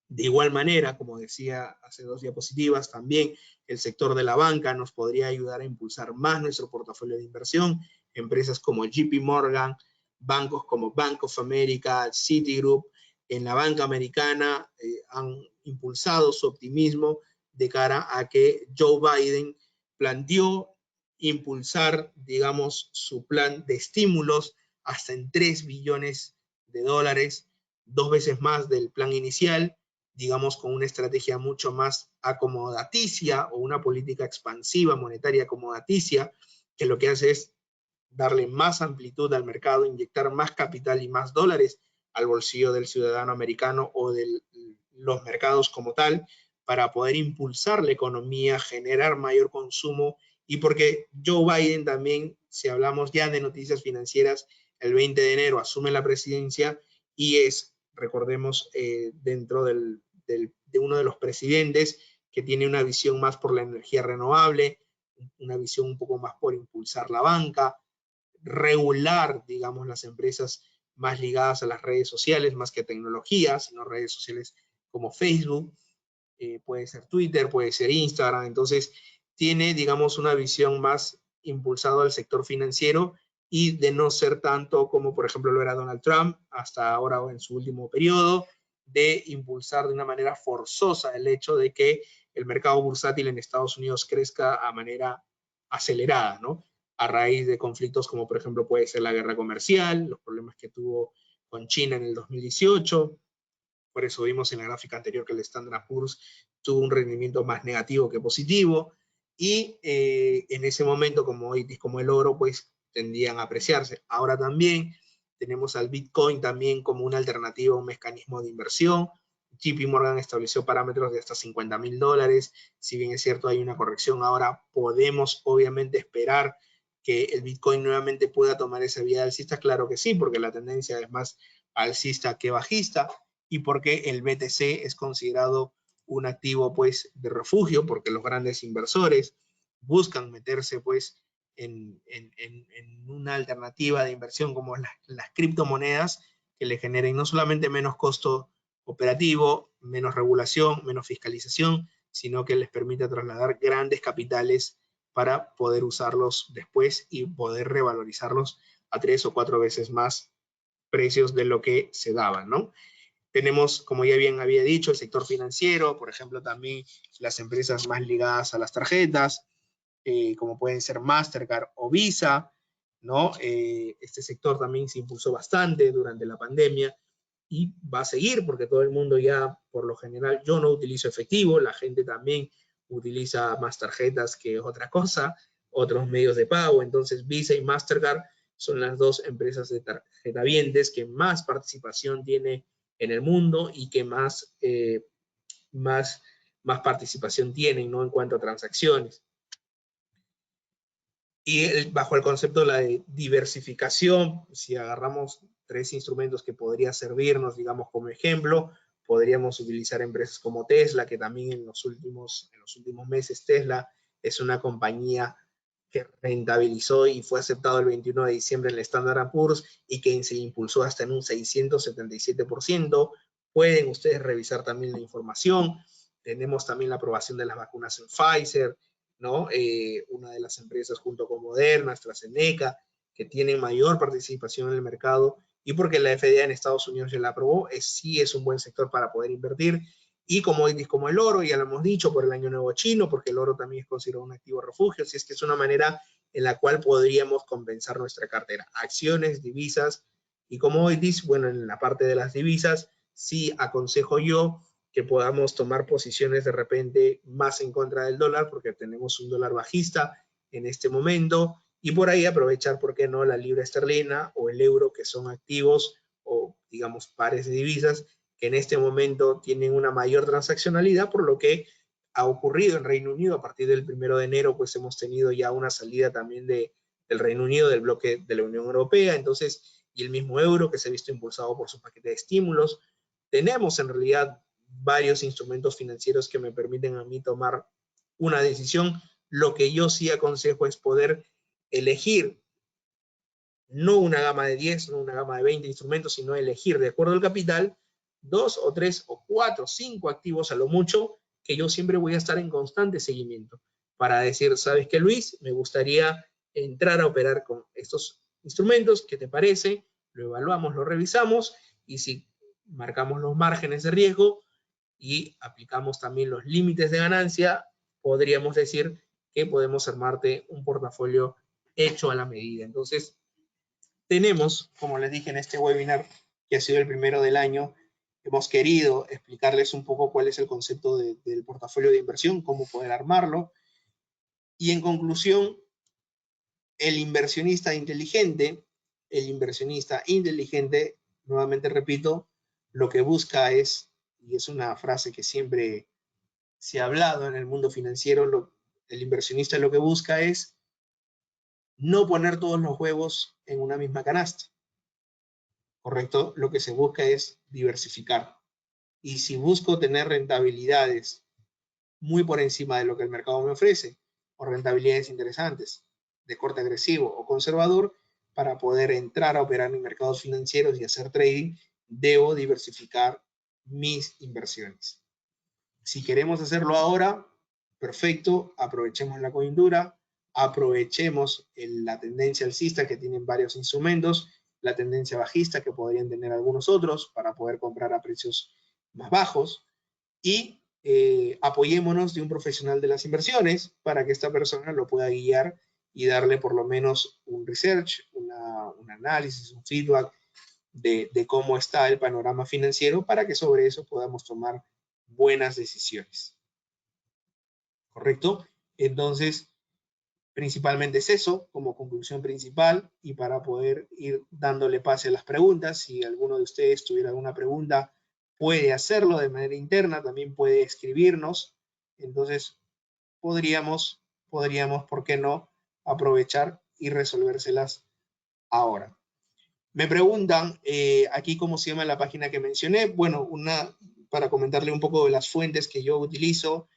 De igual manera, como decía hace 2 diapositivas, también el sector de la banca nos podría ayudar a impulsar más nuestro portafolio de inversión. Empresas como JP Morgan, bancos como Bank of America, Citigroup, en la banca americana han impulsado su optimismo de cara a que Joe Biden planteó impulsar, digamos, su plan de estímulos hasta en $3 billones, 2 veces más del plan inicial, digamos, con una estrategia mucho más acomodaticia o una política expansiva monetaria acomodaticia, que lo que hace es darle más amplitud al mercado, inyectar más capital y más dólares al bolsillo del ciudadano americano o de los mercados como tal, para poder impulsar la economía, generar mayor consumo, y porque Joe Biden también, si hablamos ya de noticias financieras, el 20 de enero asume la presidencia y es, recordemos, dentro de uno de los presidentes que tiene una visión más por la energía renovable, una visión un poco más por impulsar la banca, regular, digamos, las empresas más ligadas a las redes sociales, más que tecnología, sino redes sociales como Facebook, puede ser Twitter, puede ser Instagram. Entonces, tiene, digamos, una visión más impulsada al sector financiero y de no ser tanto como, por ejemplo, lo era Donald Trump hasta ahora o en su último periodo, de impulsar de una manera forzosa el hecho de que el mercado bursátil en Estados Unidos crezca a manera acelerada, ¿no? A raíz de conflictos como, por ejemplo, puede ser la guerra comercial, los problemas que tuvo con China en el 2018. Por eso vimos en la gráfica anterior que el Standard & Poor's tuvo un rendimiento más negativo que positivo, y en ese momento, como el oro, pues tendían a apreciarse. Ahora también tenemos al Bitcoin también como una alternativa, un mecanismo de inversión. JP Morgan estableció parámetros de hasta $50,000. Si bien es cierto, hay una corrección, ahora podemos obviamente esperar que el Bitcoin nuevamente pueda tomar esa vía alcista? Claro que sí, porque la tendencia es más alcista que bajista, y porque el BTC es considerado un activo pues de refugio, porque los grandes inversores buscan meterse pues en una alternativa de inversión como las criptomonedas, que le generen no solamente menos costo operativo, menos regulación, menos fiscalización, sino que les permita trasladar grandes capitales para poder usarlos después y poder revalorizarlos a 3 o 4 veces más precios de lo que se daban, ¿no? Tenemos, como ya bien había dicho, el sector financiero, por ejemplo, también las empresas más ligadas a las tarjetas, como pueden ser Mastercard o Visa, ¿no? Este sector también se impulsó bastante durante la pandemia y va a seguir porque todo el mundo ya, por lo general, yo no utilizo efectivo, la gente también utiliza más tarjetas que otra cosa, otros medios de pago. Entonces Visa y Mastercard son las dos empresas de tarjetavientes que más participación tiene en el mundo y que más participación tienen, ¿no? En cuanto a transacciones. Y bajo el concepto de la diversificación, si agarramos 3 instrumentos que podría servirnos, digamos, como ejemplo, podríamos utilizar empresas como Tesla, que también en los últimos meses Tesla es una compañía que rentabilizó y fue aceptado el 21 de diciembre en el Standard & Poor's y que se impulsó hasta en un 677%. Pueden ustedes revisar también la información. Tenemos también la aprobación de las vacunas en Pfizer, ¿no? Una de las empresas junto con Moderna, AstraZeneca, que tienen mayor participación en el mercado, y porque la FDA en Estados Unidos ya la aprobó, sí es un buen sector para poder invertir. Y commodities como el oro, ya lo hemos dicho, por el año nuevo chino, porque el oro también es considerado un activo refugio, así es que es una manera en la cual podríamos compensar nuestra cartera. Acciones, divisas y commodities. Bueno, en la parte de las divisas, sí aconsejo yo que podamos tomar posiciones de repente más en contra del dólar, porque tenemos un dólar bajista en este momento, y por ahí aprovechar, ¿por qué no?, la libra esterlina o el euro, que son activos o, digamos, pares de divisas que en este momento tienen una mayor transaccionalidad, por lo que ha ocurrido en Reino Unido. A partir del 1 de enero, pues hemos tenido ya una salida también del Reino Unido del bloque de la Unión Europea, entonces, y el mismo euro que se ha visto impulsado por su paquete de estímulos. Tenemos en realidad varios instrumentos financieros que me permiten a mí tomar una decisión. Lo que yo sí aconsejo es poder elegir no una gama de 10, no una gama de 20 instrumentos, sino elegir de acuerdo al capital 2 o 3 o 4, 5 activos a lo mucho, que yo siempre voy a estar en constante seguimiento para decir, ¿sabes qué, Luis? Me gustaría entrar a operar con estos instrumentos, ¿qué te parece? Lo evaluamos, lo revisamos, y si marcamos los márgenes de riesgo y aplicamos también los límites de ganancia, podríamos decir que podemos armarte un portafolio hecho a la medida. Entonces, tenemos, como les dije en este webinar, que ha sido el primero del año, hemos querido explicarles un poco cuál es el concepto del portafolio de inversión, cómo poder armarlo. Y en conclusión, el inversionista inteligente, nuevamente repito, lo que busca es, y es una frase que siempre se ha hablado en el mundo financiero, el inversionista lo que busca es no poner todos los huevos en una misma canasta, ¿correcto? Lo que se busca es diversificar. Y si busco tener rentabilidades muy por encima de lo que el mercado me ofrece, o rentabilidades interesantes, de corte agresivo o conservador, para poder entrar a operar en mercados financieros y hacer trading, debo diversificar mis inversiones. Si queremos hacerlo ahora, perfecto, aprovechemos la coyuntura, aprovechemos la tendencia alcista que tienen varios instrumentos, la tendencia bajista que podrían tener algunos otros para poder comprar a precios más bajos, y apoyémonos de un profesional de las inversiones para que esta persona lo pueda guiar y darle por lo menos un research, un análisis, un feedback de cómo está el panorama financiero, para que sobre eso podamos tomar buenas decisiones. ¿Correcto? Entonces, principalmente es eso como conclusión principal, y para poder ir dándole pase a las preguntas, si alguno de ustedes tuviera alguna pregunta, puede hacerlo de manera interna, también puede escribirnos. Entonces, podríamos, ¿por qué no?, aprovechar y resolvérselas ahora. Me preguntan aquí cómo se llama la página que mencioné. Bueno, para comentarle un poco de las fuentes que yo utilizo,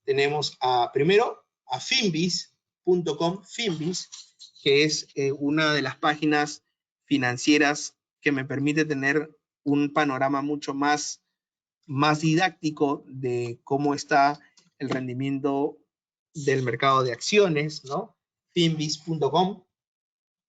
tenemos primero a finviz.com, Finviz, que es una de las páginas financieras que me permite tener un panorama mucho más didáctico de cómo está el rendimiento del mercado de acciones, ¿no? Finviz.com.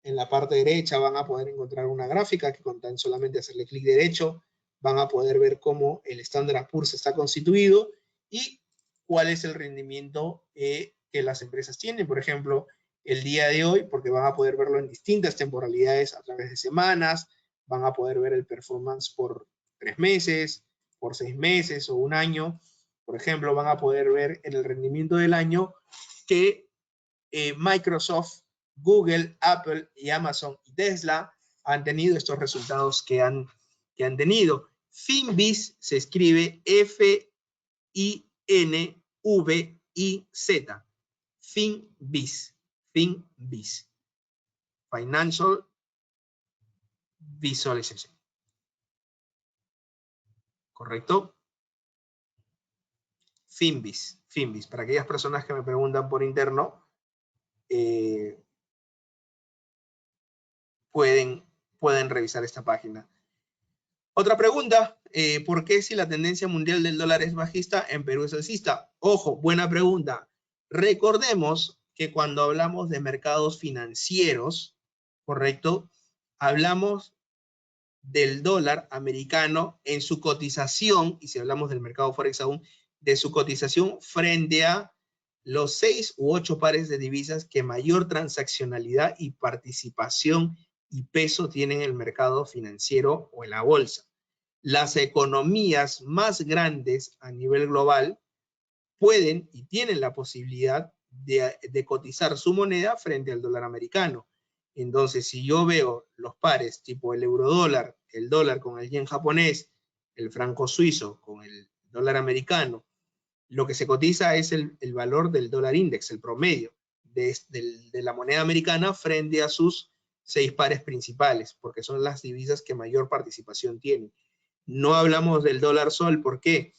En la parte derecha van a poder encontrar una gráfica que con tan solamente hacerle clic derecho van a poder ver cómo el Standard & Poor's está constituido y cuál es el rendimiento que las empresas tienen. Por ejemplo, el día de hoy, porque van a poder verlo en distintas temporalidades a través de semanas, van a poder ver el performance por 3 meses, por 6 meses o un año. Por ejemplo, van a poder ver en el rendimiento del año que Microsoft, Google, Apple y Amazon y Tesla han tenido estos resultados que han tenido. Finviz se escribe F-I-N-V-I-Z. Finviz. Finviz. Financial Visualization. ¿Correcto? Finviz. Finviz. Para aquellas personas que me preguntan por interno, pueden revisar esta página. Otra pregunta, ¿por qué si la tendencia mundial del dólar es bajista, en Perú es alcista? Ojo, buena pregunta. Recordemos que cuando hablamos de mercados financieros, ¿correcto? Hablamos del dólar americano en su cotización, y si hablamos del mercado Forex aún, de su cotización frente a los 6 u 8 pares de divisas que mayor transaccionalidad y participación y peso tienen en el mercado financiero o en la bolsa. Las economías más grandes a nivel global pueden y tienen la posibilidad de cotizar su moneda frente al dólar americano. Entonces, si yo veo los pares tipo el eurodólar, el dólar con el yen japonés, el franco suizo con el dólar americano, lo que se cotiza es el valor del dólar index, el promedio de la moneda americana frente a sus 6 pares principales, porque son las divisas que mayor participación tienen. No hablamos del dólar sol, ¿por qué?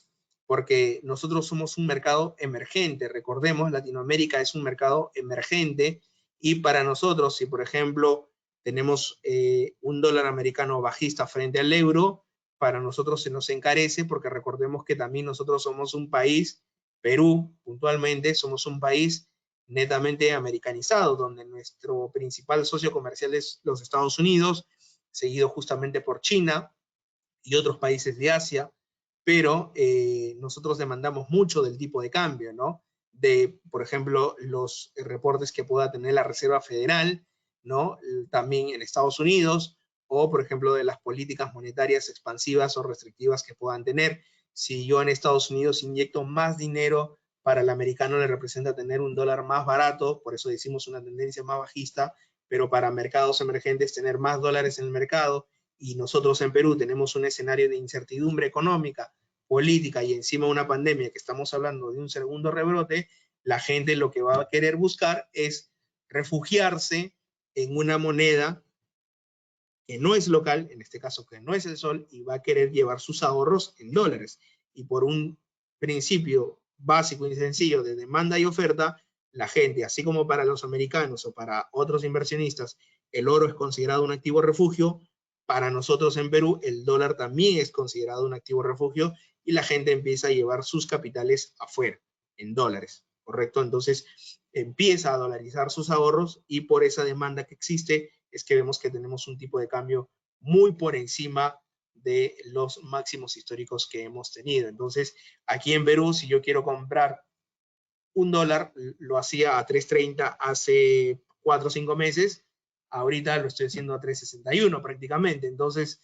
Porque nosotros somos un mercado emergente. Recordemos, Latinoamérica es un mercado emergente y para nosotros, si por ejemplo tenemos un dólar americano bajista frente al euro, para nosotros se nos encarece porque recordemos que también nosotros somos un país, Perú puntualmente, somos un país netamente americanizado, donde nuestro principal socio comercial es los Estados Unidos, seguido justamente por China y otros países de Asia, pero nosotros demandamos mucho del tipo de cambio, ¿no? De, por ejemplo, los reportes que pueda tener la Reserva Federal, ¿no? También en Estados Unidos, o, por ejemplo, de las políticas monetarias expansivas o restrictivas que puedan tener. Si yo en Estados Unidos inyecto más dinero, para el americano le representa tener un dólar más barato, por eso decimos una tendencia más bajista, pero para mercados emergentes tener más dólares en el mercado, y nosotros en Perú tenemos un escenario de incertidumbre económica, política y encima una pandemia que estamos hablando de un segundo rebrote, la gente lo que va a querer buscar es refugiarse en una moneda que no es local, en este caso que no es el sol, y va a querer llevar sus ahorros en dólares. Y por un principio básico y sencillo de demanda y oferta, la gente, así como para los americanos o para otros inversionistas, el oro es considerado un activo refugio, para nosotros en Perú el dólar también es considerado un activo refugio y la gente empieza a llevar sus capitales afuera, en dólares, ¿correcto? Entonces empieza a dolarizar sus ahorros y por esa demanda que existe es que vemos que tenemos un tipo de cambio muy por encima de los máximos históricos que hemos tenido. Entonces, aquí en Perú, si yo quiero comprar un dólar, lo hacía a 3.30 hace 4 o 5 meses, ahorita lo estoy haciendo a 3.61 prácticamente, entonces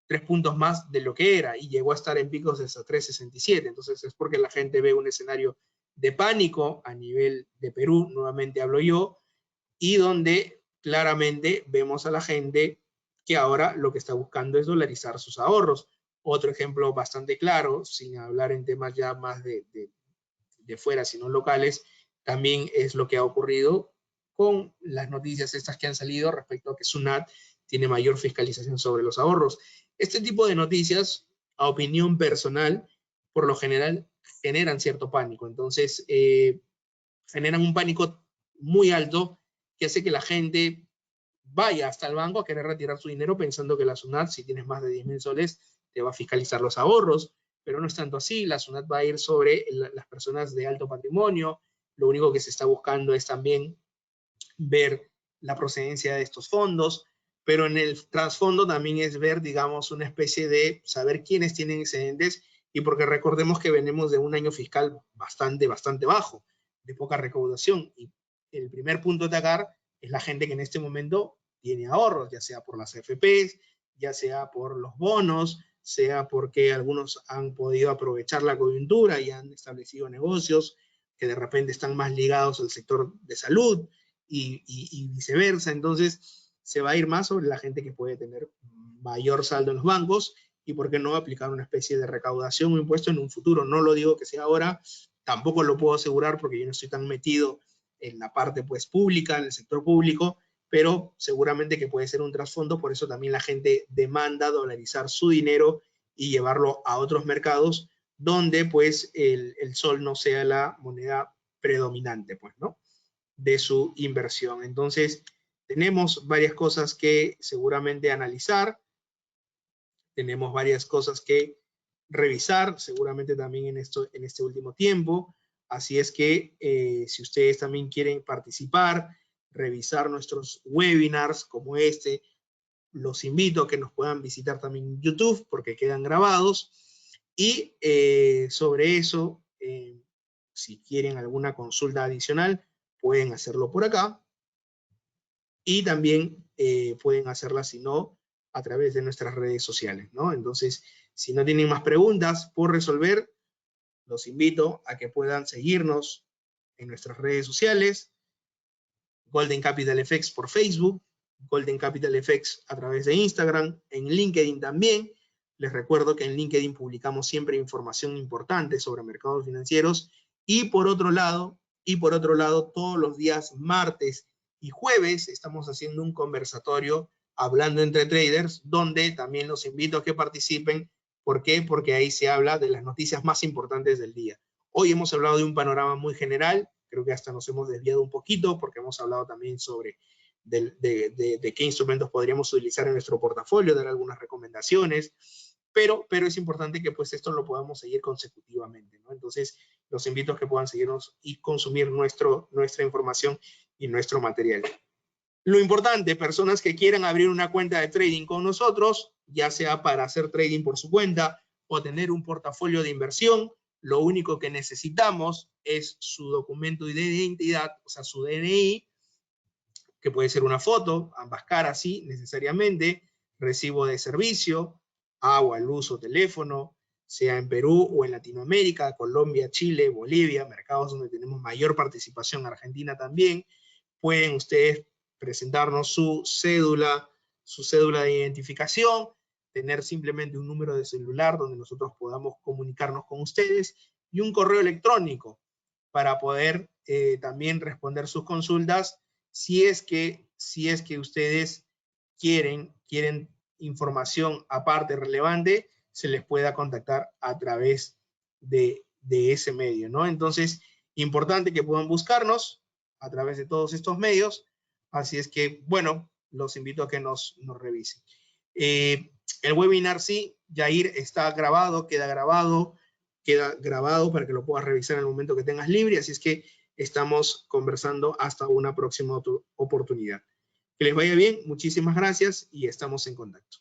3 puntos más de lo que era y llegó a estar en picos hasta 3.67, entonces es porque la gente ve un escenario de pánico a nivel de Perú, nuevamente hablo yo, y donde claramente vemos a la gente que ahora lo que está buscando es dolarizar sus ahorros. Otro ejemplo bastante claro, sin hablar en temas ya más de fuera, sino locales, también es lo que ha ocurrido con las noticias estas que han salido respecto a que SUNAT tiene mayor fiscalización sobre los ahorros. Este tipo de noticias, a opinión personal, por lo general generan cierto pánico. Entonces, generan un pánico muy alto que hace que la gente vaya hasta el banco a querer retirar su dinero pensando que la SUNAT, si tienes más de 10.000 soles, te va a fiscalizar los ahorros, pero no es tanto así. La SUNAT va a ir sobre las personas de alto patrimonio. Lo único que se está buscando es también ver la procedencia de estos fondos, pero en el trasfondo también es ver, digamos, una especie de saber quiénes tienen excedentes, y porque recordemos que venimos de un año fiscal bastante bajo, de poca recaudación, y el primer punto a atacar es la gente que en este momento tiene ahorros, ya sea por las AFPs, ya sea por los bonos, sea porque algunos han podido aprovechar la coyuntura y han establecido negocios que de repente están más ligados al sector de salud, y viceversa. Entonces se va a ir más sobre la gente que puede tener mayor saldo en los bancos, y por qué no aplicar una especie de recaudación o impuesto en un futuro. No lo digo que sea ahora, tampoco lo puedo asegurar porque yo no estoy tan metido en la parte pues pública, en el sector público, pero seguramente que puede ser un trasfondo. Por eso también la gente demanda dolarizar su dinero y llevarlo a otros mercados donde pues el sol no sea la moneda predominante, pues, ¿no?, de su inversión. Entonces, tenemos varias cosas que seguramente analizar, tenemos varias cosas que revisar, seguramente también en este último tiempo. Así es que si ustedes también quieren participar, revisar nuestros webinars como este, los invito a que nos puedan visitar también en YouTube porque quedan grabados. Y sobre eso, si quieren alguna consulta adicional, pueden hacerlo por acá, y también pueden hacerla, si no, a través de nuestras redes sociales, ¿no? Entonces, si no tienen más preguntas por resolver, los invito a que puedan seguirnos en nuestras redes sociales, Golden Capital FX por Facebook, Golden Capital FX a través de Instagram, en LinkedIn también. Les recuerdo que en LinkedIn publicamos siempre información importante sobre mercados financieros, y por otro lado, todos los días martes y jueves estamos haciendo un conversatorio hablando entre traders, donde también los invito a que participen. ¿Por qué? Porque ahí se habla de las noticias más importantes del día. Hoy hemos hablado de un panorama muy general, creo que hasta nos hemos desviado un poquito porque hemos hablado también sobre de qué instrumentos podríamos utilizar en nuestro portafolio, dar algunas recomendaciones, pero es importante que pues esto lo podamos seguir consecutivamente, ¿no? Entonces los invito a que puedan seguirnos y consumir nuestra información y nuestro material. Lo importante, personas que quieran abrir una cuenta de trading con nosotros, ya sea para hacer trading por su cuenta o tener un portafolio de inversión, lo único que necesitamos es su documento de identidad, o sea, su DNI, que puede ser una foto, ambas caras, sí, necesariamente, recibo de servicio, agua, luz o teléfono, sea en Perú o en Latinoamérica, Colombia, Chile, Bolivia, mercados donde tenemos mayor participación, Argentina también. Pueden ustedes presentarnos su cédula de identificación, tener simplemente un número de celular donde nosotros podamos comunicarnos con ustedes, y un correo electrónico para poder también responder sus consultas si es que ustedes quieren información aparte relevante, se les pueda contactar a través de ese medio, ¿no? Entonces, importante que puedan buscarnos a través de todos estos medios. Así es que, bueno, los invito a que nos revisen. El webinar, sí, Yair, está grabado, queda grabado para que lo puedas revisar en el momento que tengas libre. Así es que estamos conversando hasta una próxima oportunidad. Que les vaya bien, muchísimas gracias y estamos en contacto.